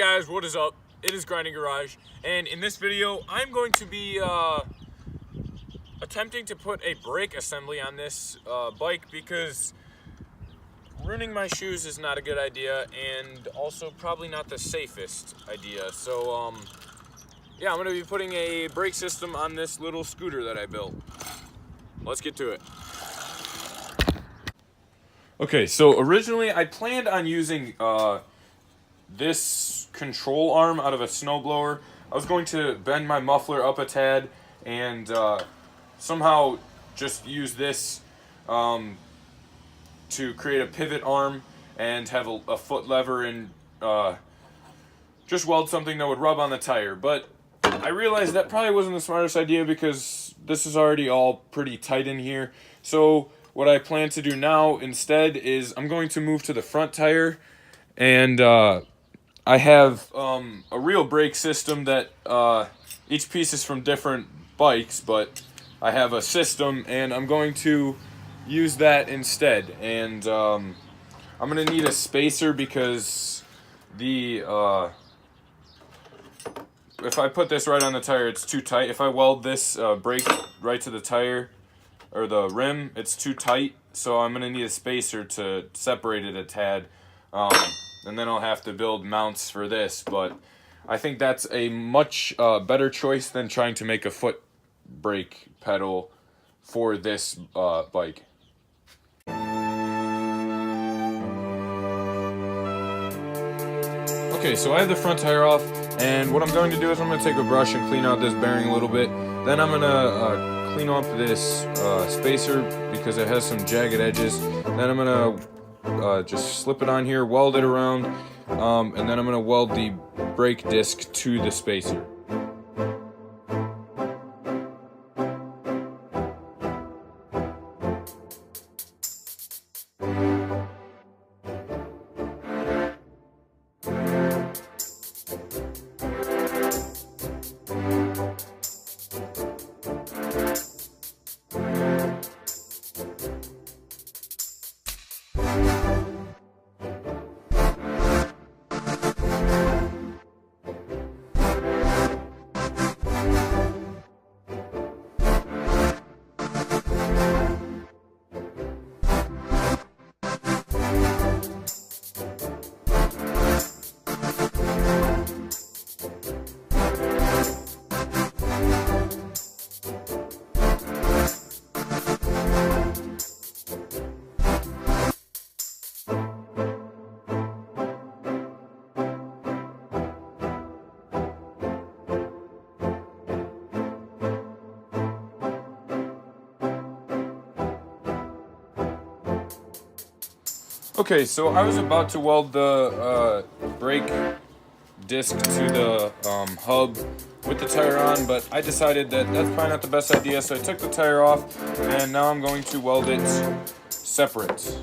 guys, what is up? It is Grinding Garage, and in this video I'm going to be attempting to put a brake assembly on this bike because ruining my shoes is not a good idea and also probably not the safest idea. So yeah, I'm going to be putting a brake system on this little scooter that I built. Let's get to it. Okay, so originally I planned on using this control arm out of a snowblower. I was going to bend my muffler up a tad and somehow just use this to create a pivot arm and have a foot lever and just weld something that would rub on the tire. But I realized that probably wasn't the smartest idea because this is already all pretty tight in here. So what I plan to do now instead is I'm going to move to the front tire, and I have a real brake system that each piece is from different bikes, but I have a system and I'm going to use that instead. And I'm going to need a spacer because if I put this right on the tire, it's too tight. If I weld this brake right to the tire or the rim, it's too tight. So I'm going to need a spacer to separate it a tad. And then I'll have to build mounts for this. But I think that's a much better choice than trying to make a foot brake pedal for this bike. Okay, so I have the front tire off, and what I'm going to do is I'm going to take a brush and clean out this bearing a little bit. Then I'm going to clean off this spacer because it has some jagged edges. Then I'm going to just slip it on here, weld it around, and then I'm going to weld the brake disc to the spacer. Okay, so I was about to weld the brake disc to the hub with the tire on, but I decided that that's probably not the best idea, so I took the tire off, and now I'm going to weld it separate.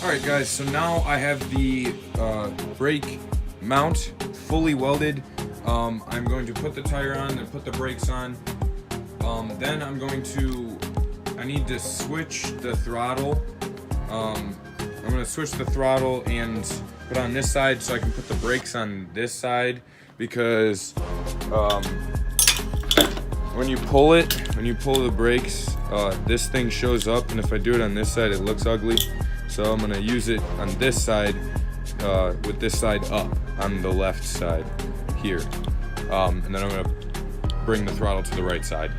Alright guys, so now I have the brake mount fully welded. I'm going to put the tire on and put the brakes on. Then I need to switch the throttle. I'm going to switch the throttle and put it on this side so I can put the brakes on this side, because when you pull the brakes, this thing shows up, and if I do it on this side it looks ugly. So I'm gonna use it on this side, with this side up on the left side here. And then I'm gonna bring the throttle to the right side.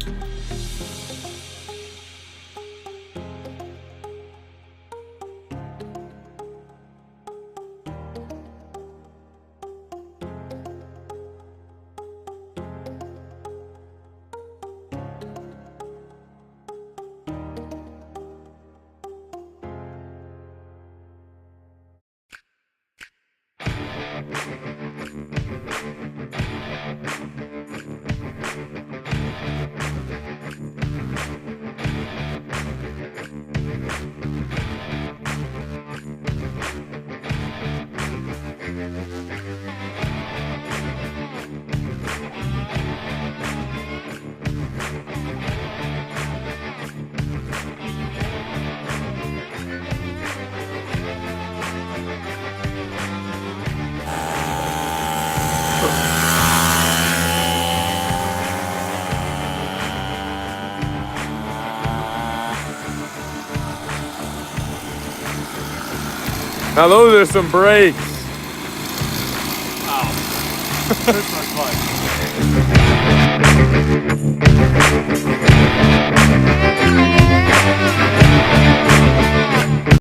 Now those are some brakes. Wow. This was fun.